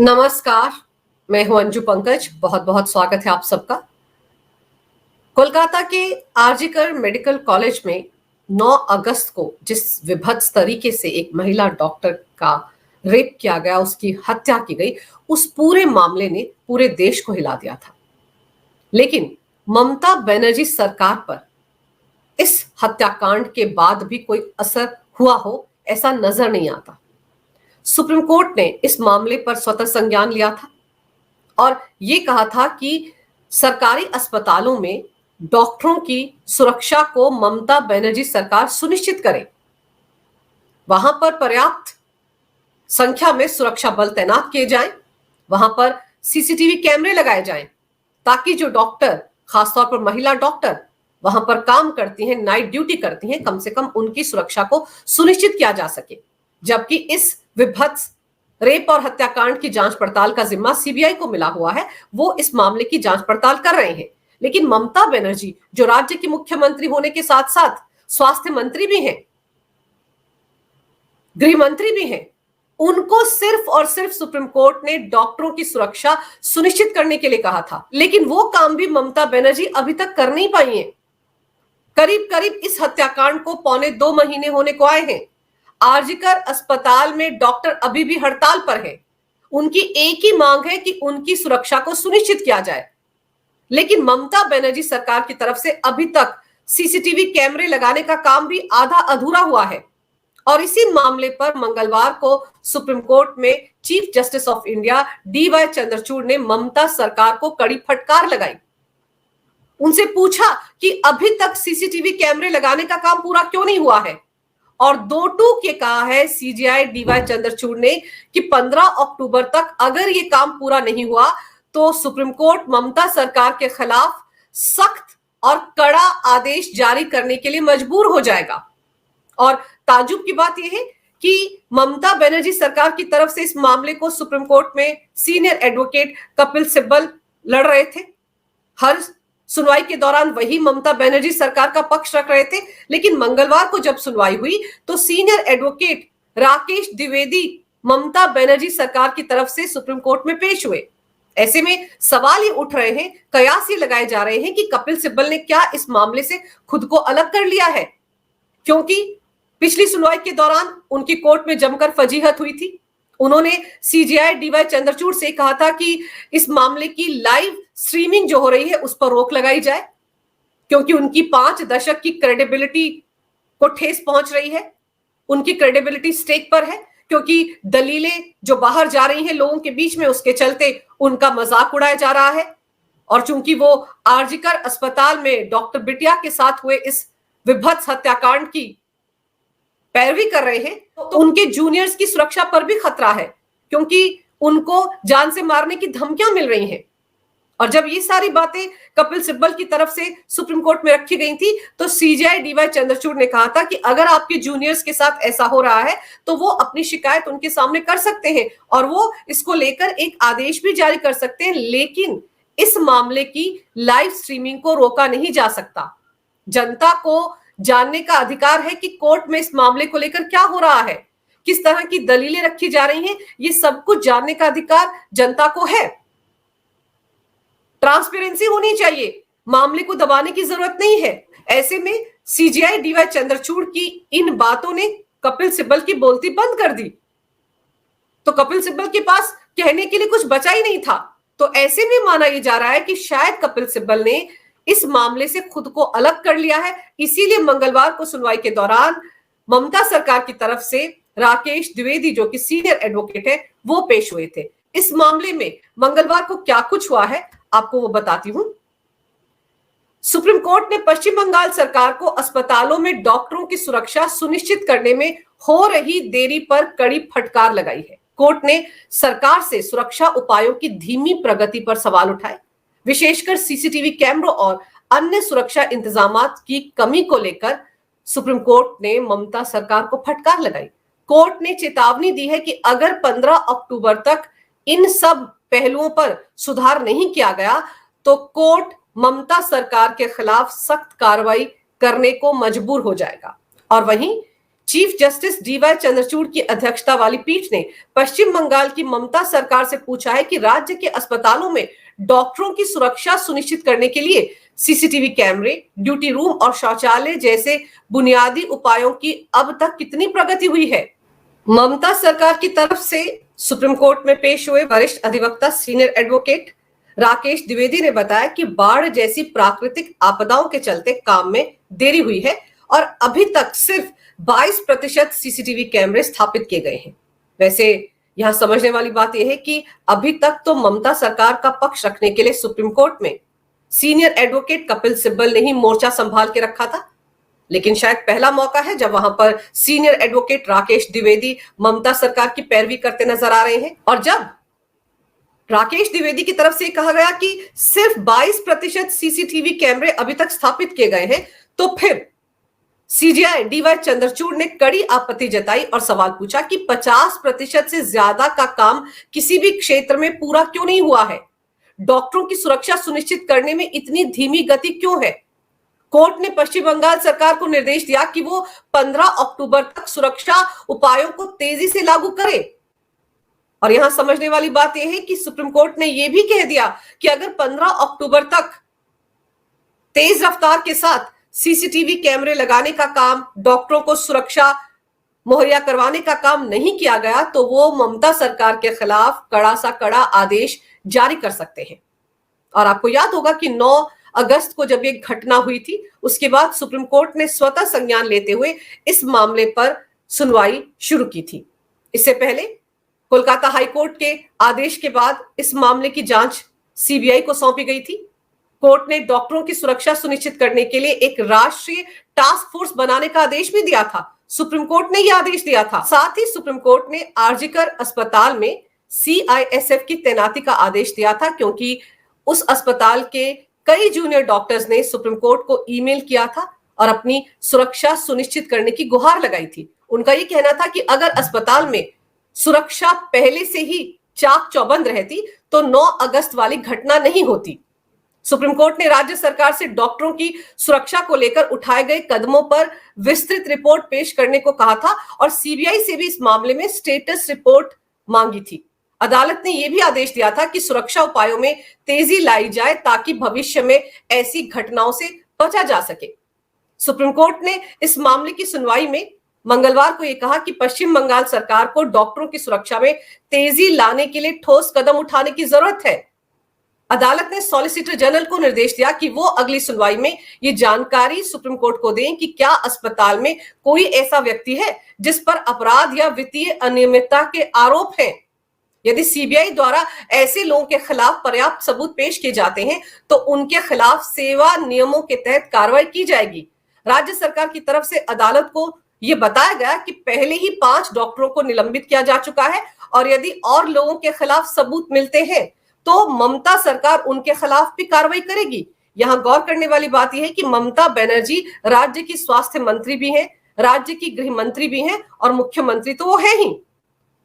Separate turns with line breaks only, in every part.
नमस्कार। मैं हूं अंजू पंकज। बहुत बहुत स्वागत है आप सबका। कोलकाता के आरजीकर मेडिकल कॉलेज में 9 अगस्त को जिस विभत्स तरीके से एक महिला डॉक्टर का रेप किया गया, उसकी हत्या की गई, उस पूरे मामले ने पूरे देश को हिला दिया था। लेकिन ममता बनर्जी सरकार पर इस हत्याकांड के बाद भी कोई असर हुआ हो, ऐसा नजर नहीं आता। सुप्रीम कोर्ट ने इस मामले पर स्वतः संज्ञान लिया था और ये कहा था कि सरकारी अस्पतालों में डॉक्टरों की सुरक्षा को ममता बनर्जी सरकार सुनिश्चित करे। वहां पर पर्याप्त संख्या में सुरक्षा बल तैनात किए जाएं, वहां पर सीसीटीवी कैमरे लगाए जाएं, ताकि जो डॉक्टर, खासतौर पर महिला डॉक्टर वहां पर काम करती हैं, नाइट ड्यूटी करती हैं, कम से कम उनकी सुरक्षा को सुनिश्चित किया जा सके। जबकि इस विभत्स रेप और हत्याकांड की जांच पड़ताल का जिम्मा सीबीआई को मिला हुआ है, वो इस मामले की जांच पड़ताल कर रहे हैं। लेकिन ममता बनर्जी, जो राज्य की मुख्यमंत्री होने के साथ साथ स्वास्थ्य मंत्री भी हैं, गृह मंत्री भी हैं, उनको सिर्फ और सिर्फ सुप्रीम कोर्ट ने डॉक्टरों की सुरक्षा सुनिश्चित करने के लिए कहा था। लेकिन वो काम भी ममता बनर्जी अभी तक कर नहीं पाई है। करीब करीब इस हत्याकांड को 1.25 महीने होने को आए हैं। आरजीकर अस्पताल में डॉक्टर अभी भी हड़ताल पर है। उनकी एक ही मांग है कि उनकी सुरक्षा को सुनिश्चित किया जाए। लेकिन ममता बनर्जी सरकार की तरफ से अभी तक सीसीटीवी कैमरे लगाने का काम भी आधा अधूरा हुआ है। और इसी मामले पर मंगलवार को सुप्रीम कोर्ट में chief justice of India DY Chandrachud ने ममता सरकार को कड़ी फटकार लगाई। उनसे पूछा कि अभी तक सीसीटीवी कैमरे लगाने का काम पूरा क्यों नहीं हुआ है। और 2 टूक ये कहा है सीजीआई डीवाई चंद्रचूड़ ने कि 15 अक्टूबर तक अगर ये काम पूरा नहीं हुआ तो सुप्रीम कोर्ट ममता सरकार के खिलाफ सख्त और कड़ा आदेश जारी करने के लिए मजबूर हो जाएगा। और ताज्जुब की बात यह है कि ममता बनर्जी सरकार की तरफ से इस मामले को सुप्रीम कोर्ट में सीनियर एडवोकेट कपिल सिब्बल लड़ रहे थे। हर सुनवाई के दौरान वही ममता बनर्जी सरकार का पक्ष रख रहे थे। लेकिन मंगलवार को जब सुनवाई हुई तो सीनियर एडवोकेट राकेश द्विवेदी ममता बनर्जी सरकार की तरफ से सुप्रीम कोर्ट में पेश हुए। ऐसे में सवाल ये उठ रहे हैं, कयास ये लगाए जा रहे हैं कि कपिल सिब्बल ने क्या इस मामले से खुद को अलग कर लिया है, क्योंकि पिछली सुनवाई के दौरान उनकी कोर्ट में जमकर फजीहत हुई थी। उन्होंने सीजीआई डीवाई चंद्रचूड़ से कहा था कि इस मामले की लाइव स्ट्रीमिंग जो हो रही है उस पर रोक लगाई जाए, क्योंकि उनकी 5 दशक की क्रेडिबिलिटी को ठेस पहुंच रही है। उनकी क्रेडिबिलिटी स्टेक पर है, क्योंकि दलीलें जो बाहर जा रही हैं लोगों के बीच में, उसके चलते उनका मजाक उड़ाया जा रहा है। और चूंकि वो आरजीकर अस्पताल में डॉक्टर बिटिया के साथ हुए इस विभत्स हत्याकांड की पैरवी कर रहे हैं, तो उनके जूनियर्स की सुरक्षा पर भी खतरा है, क्योंकि उनको जान से मारने की धमकियां मिल रही हैं। और जब ये सारी बातें कपिल सिब्बल की तरफ से सुप्रीम कोर्ट में रखी गई थी तो सीजीआई डीवाई चंद्रचूड़ ने कहा था कि अगर आपके जूनियर्स के साथ ऐसा हो रहा है तो वो अपनी शिकायत उनके सामने कर सकते हैं और वो इसको लेकर एक आदेश भी जारी कर सकते हैं। लेकिन इस मामले की लाइव स्ट्रीमिंग को रोका नहीं जा सकता। जनता को जानने का अधिकार है कि कोर्ट में इस मामले को लेकर क्या हो रहा है, किस तरह की दलीलें रखी जा रही हैं, ये सब कुछ जानने का अधिकार जनता को है। ट्रांसपेरेंसी होनी चाहिए, मामले को दबाने की जरूरत नहीं है। ऐसे में सीजीआई डीवाई चंद्रचूड़ की इन बातों ने कपिल सिब्बल की बोलती बंद कर दी, तो कपिल सिब्बल के पास कहने के लिए कुछ बचा ही नहीं था। तो ऐसे में माना यह जा रहा है कि शायद कपिल सिब्बल ने इस मामले से खुद को अलग कर लिया है। इसीलिए मंगलवार को सुनवाई के दौरान ममता सरकार की तरफ से राकेश द्विवेदी, जो कि सीनियर एडवोकेट है, वो पेश हुए थे। इस मामले में मंगलवार को क्या कुछ हुआ है आपको वो बताती हूं। सुप्रीम कोर्ट ने पश्चिम बंगाल सरकार को अस्पतालों में डॉक्टरों की सुरक्षा सुनिश्चित करने में हो रही देरी पर कड़ी फटकार लगाई है। कोर्ट ने सरकार से सुरक्षा उपायों की धीमी प्रगति पर सवाल उठाए, विशेषकर सीसीटीवी कैमरों और अन्य सुरक्षा इंतजामात की कमी को लेकर सुप्रीम कोर्ट ने ममता सरकार को फटकार लगाई। कोर्ट ने चेतावनी दी है कि अगर 15 अक्टूबर तक इन सब पहलुओं पर सुधार नहीं किया गया तो कोर्ट ममता सरकार के खिलाफ सख्त कार्रवाई करने को मजबूर हो जाएगा। और वहीं चीफ जस्टिस डीवाई चंद्रचूड़ की अध्यक्षता वाली पीठ ने पश्चिम बंगाल की ममता सरकार से पूछा है कि राज्य के अस्पतालों में डॉक्टरों की सुरक्षा सुनिश्चित करने के लिए सीसीटीवी कैमरे, ड्यूटी रूम और शौचालय जैसे बुनियादी उपायों की अब तक कितनी प्रगति हुई है। ममता सरकार की तरफ से सुप्रीम कोर्ट में पेश हुए वरिष्ठ अधिवक्ता सीनियर एडवोकेट राकेश द्विवेदी ने बताया कि बाढ़ जैसी प्राकृतिक आपदाओं के चलते काम में देरी हुई है और अभी तक सिर्फ 22% सीसीटीवी कैमरे स्थापित किए गए हैं। वैसे यहां समझने वाली बात यह है कि अभी तक तो ममता सरकार का पक्ष रखने के लिए सुप्रीम कोर्ट में सीनियर एडवोकेट कपिल सिब्बल ने ही मोर्चा संभाल के रखा था, लेकिन शायद पहला मौका है जब वहां पर सीनियर एडवोकेट राकेश द्विवेदी ममता सरकार की पैरवी करते नजर आ रहे हैं। और जब राकेश द्विवेदी की तरफ से कहा गया कि सिर्फ 22% सीसीटीवी कैमरे अभी तक स्थापित किए गए हैं, तो फिर सीजेआई डीवाई चंद्रचूड़ ने कड़ी आपत्ति जताई और सवाल पूछा कि 50% से ज्यादा का काम किसी भी क्षेत्र में पूरा क्यों नहीं हुआ है? डॉक्टरों की सुरक्षा सुनिश्चित करने में इतनी धीमी गति क्यों है? कोर्ट ने पश्चिम बंगाल सरकार को निर्देश दिया कि वो 15 अक्टूबर तक सुरक्षा उपायों को तेजी से लागू करे। और यहां समझने वाली बात यह है कि सुप्रीम कोर्ट ने यह भी कह दिया कि अगर 15 अक्टूबर तक तेज रफ्तार के साथ सीसीटीवी कैमरे लगाने का काम, डॉक्टरों को सुरक्षा मुहैया करवाने का काम नहीं किया गया तो वो ममता सरकार के खिलाफ कड़ा सा कड़ा आदेश जारी कर सकते हैं। और आपको याद होगा कि 9 अगस्त को जब ये घटना हुई थी, उसके बाद सुप्रीम कोर्ट ने स्वतः संज्ञान लेते हुए इस मामले पर सुनवाई शुरू की थी। इससे पहले कोलकाता हाईकोर्ट के आदेश के बाद इस मामले की जांच सीबीआई को सौंपी गई थी। कोर्ट ने डॉक्टरों की सुरक्षा सुनिश्चित करने के लिए एक राष्ट्रीय टास्क फोर्स बनाने का आदेश भी दिया था। सुप्रीम कोर्ट ने यह आदेश दिया था। साथ ही सुप्रीम कोर्ट ने आरजीकर अस्पताल में सीआईएसएफ की तैनाती का आदेश दिया था, क्योंकि उस अस्पताल के कई जूनियर डॉक्टर्स ने सुप्रीम कोर्ट को ईमेल किया था और अपनी सुरक्षा सुनिश्चित करने की गुहार लगाई थी। उनका यह कहना था कि अगर अस्पताल में सुरक्षा पहले से ही चाक चौबंद रहती तो 9 अगस्त वाली घटना नहीं होती। सुप्रीम कोर्ट ने राज्य सरकार से डॉक्टरों की सुरक्षा को लेकर उठाए गए कदमों पर विस्तृत रिपोर्ट पेश करने को कहा था और सीबीआई से भी इस मामले में स्टेटस रिपोर्ट मांगी थी। अदालत ने यह भी आदेश दिया था कि सुरक्षा उपायों में तेजी लाई जाए ताकि भविष्य में ऐसी घटनाओं से बचा जा सके। सुप्रीम कोर्ट ने इस मामले की सुनवाई में मंगलवार को यह कहा कि पश्चिम बंगाल सरकार को डॉक्टरों की सुरक्षा में तेजी लाने के लिए ठोस कदम उठाने की जरूरत है। अदालत ने सॉलिसिटर जनरल को निर्देश दिया कि वो अगली सुनवाई में ये जानकारी सुप्रीम कोर्ट को दें कि क्या अस्पताल में कोई ऐसा व्यक्ति है जिस पर अपराध या वित्तीय अनियमितता के आरोप हैं। यदि सीबीआई द्वारा ऐसे लोगों के खिलाफ पर्याप्त सबूत पेश किए जाते हैं तो उनके खिलाफ सेवा नियमों के तहत कार्रवाई की जाएगी। राज्य सरकार की तरफ से अदालत को यह बताया गया कि पहले ही 5 डॉक्टरों को निलंबित किया जा चुका है और यदि और लोगों के खिलाफ सबूत मिलते हैं तो ममता सरकार उनके खिलाफ भी कार्रवाई करेगी। यहां गौर करने वाली बात यह है कि ममता बनर्जी राज्य की स्वास्थ्य मंत्री भी हैं, राज्य की गृह मंत्री भी हैं और मुख्यमंत्री तो वो है ही।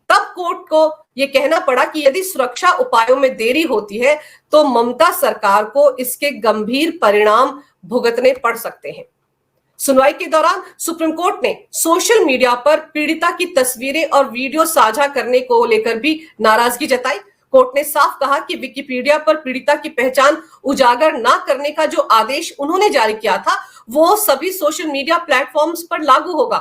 तब कोर्ट को यह कहना पड़ा कि यदि सुरक्षा उपायों में देरी होती है तो ममता सरकार को इसके गंभीर परिणाम भुगतने पड़ सकते हैं। सुनवाई के दौरान सुप्रीम कोर्ट ने सोशल मीडिया पर पीड़िता की तस्वीरें और वीडियो साझा करने को लेकर भी नाराजगी जताई। कोर्ट ने साफ कहा कि विकिपीडिया पर पीड़िता की पहचान उजागर न करने का जो आदेश उन्होंने जारी किया था वो सभी सोशल मीडिया प्लेटफॉर्म्स पर लागू होगा।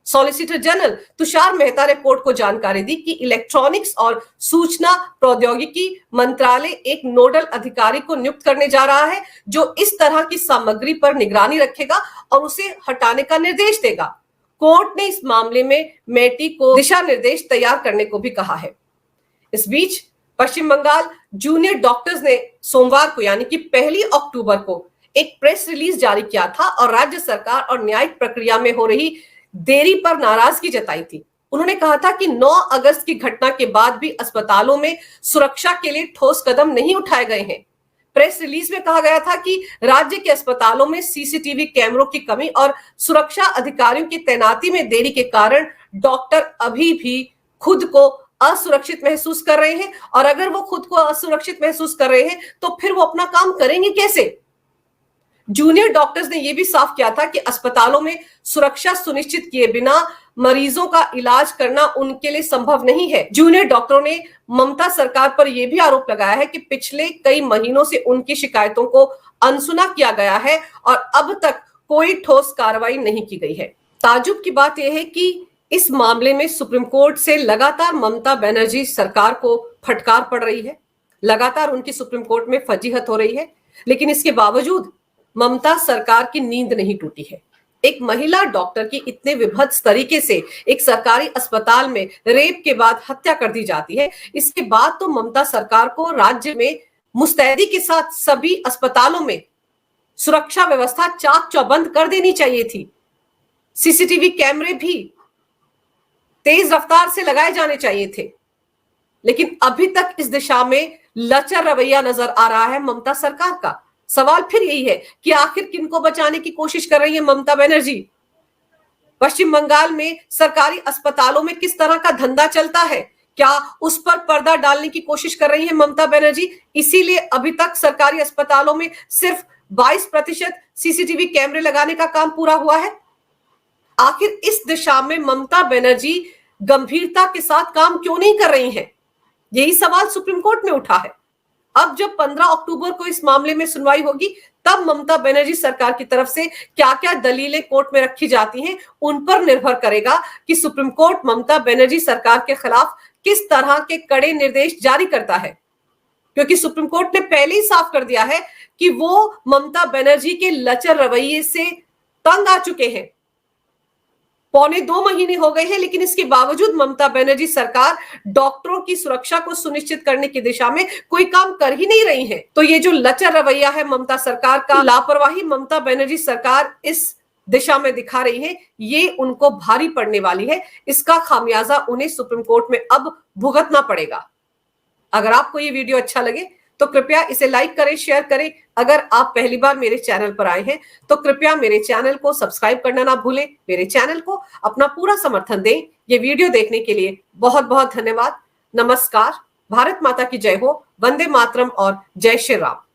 सॉलिसिटर जनरल तुषार मेहता ने कोर्ट को जानकारी दी कि इलेक्ट्रॉनिक्स और सूचना प्रौद्योगिकी मंत्रालय एक नोडल अधिकारी को नियुक्त करने जा रहा है जो इस तरह की सामग्री पर निगरानी रखेगा और उसे हटाने का निर्देश देगा। कोर्ट ने इस मामले में मेटी को दिशा निर्देश तैयार करने को भी कहा है। इस बीच पश्चिम बंगाल जूनियर डॉक्टर्स ने सोमवार को यानी कि 1 अक्टूबर को एक प्रेस रिलीज जारी किया था और राज्य सरकार और न्यायिक प्रक्रिया में हो रही देरी पर नाराजगी जताई थी। उन्होंने कहा था कि 9 अगस्त की घटना के बाद भी अस्पतालों में सुरक्षा के लिए ठोस कदम नहीं उठाए गए हैं। प्रेस रिलीज में कहा गया था कि राज्य के अस्पतालों में सीसीटीवी कैमरों की कमी और सुरक्षा अधिकारियों की तैनाती में देरी के कारण डॉक्टर अभी भी खुद को असुरक्षित महसूस कर रहे हैं और अगर वो खुद को असुरक्षित महसूस कर रहे हैं तो फिर वो अपना काम करेंगे कैसे। जूनियर डॉक्टर्स ने यह भी साफ किया था कि अस्पतालों में सुरक्षा सुनिश्चित किए बिना मरीजों का इलाज करना उनके लिए संभव नहीं है। जूनियर डॉक्टरों ने ममता सरकार पर यह भी आरोप लगाया है कि पिछले कई महीनों से उनकी शिकायतों को अनसुना किया गया है और अब तक कोई ठोस कार्रवाई नहीं की गई है। ताजुब की बात यह है कि इस मामले में सुप्रीम कोर्ट से लगातार ममता बनर्जी सरकार को फटकार पड़ रही है, लगातार उनकी सुप्रीम कोर्ट में फजीहत हो रही है, लेकिन इसके बावजूद ममता सरकार की नींद नहीं टूटी है। एक महिला डॉक्टर की इतने विभत्स तरीके से एक सरकारी अस्पताल में रेप के बाद हत्या कर दी जाती है, इसके बाद तो ममता सरकार को राज्य में मुस्तैदी के साथ सभी अस्पतालों में सुरक्षा व्यवस्था चाक चौबंद कर देनी चाहिए थी। सीसीटीवी कैमरे भी तेज रफ्तार से लगाए जाने चाहिए थे, लेकिन अभी तक इस दिशा में लचर रवैया नजर आ रहा है ममता सरकार का। सवाल फिर यही है कि आखिर किनको बचाने की कोशिश कर रही है ममता बनर्जी? पश्चिम बंगाल में सरकारी अस्पतालों में किस तरह का धंधा चलता है, क्या उस पर पर्दा डालने की कोशिश कर रही है ममता बनर्जी? इसीलिए अभी तक सरकारी अस्पतालों में सिर्फ 22% सीसीटीवी कैमरे लगाने का काम पूरा हुआ है। आखिर इस दिशा में ममता बनर्जी गंभीरता के साथ काम क्यों नहीं कर रही हैं? यही सवाल सुप्रीम कोर्ट में उठा है। अब जब 15 अक्टूबर को इस मामले में सुनवाई होगी, तब ममता बनर्जी सरकार की तरफ से क्या क्या दलीलें कोर्ट में रखी जाती हैं, उन पर निर्भर करेगा कि सुप्रीम कोर्ट ममता बनर्जी सरकार के खिलाफ किस तरह के कड़े निर्देश जारी करता है। क्योंकि सुप्रीम कोर्ट ने पहले ही साफ कर दिया है कि वो ममता बनर्जी के लचर रवैये से तंग आ चुके हैं। पौने 2 महीने हो गए हैं, लेकिन इसके बावजूद ममता बनर्जी सरकार डॉक्टरों की सुरक्षा को सुनिश्चित करने की दिशा में कोई काम कर ही नहीं रही है। तो ये जो लचर रवैया है ममता सरकार का, लापरवाही ममता बनर्जी सरकार इस दिशा में दिखा रही है, ये उनको भारी पड़ने वाली है। इसका खामियाजा उन्हें सुप्रीम कोर्ट में अब भुगतना पड़ेगा। अगर आपको ये वीडियो अच्छा लगे तो कृपया इसे लाइक करें, शेयर करें। अगर आप पहली बार मेरे चैनल पर आए हैं तो कृपया मेरे चैनल को सब्सक्राइब करना ना भूलें। मेरे चैनल को अपना पूरा समर्थन दें। ये वीडियो देखने के लिए बहुत बहुत धन्यवाद। नमस्कार। भारत माता की जय हो। वंदे मातरम और जय श्री राम।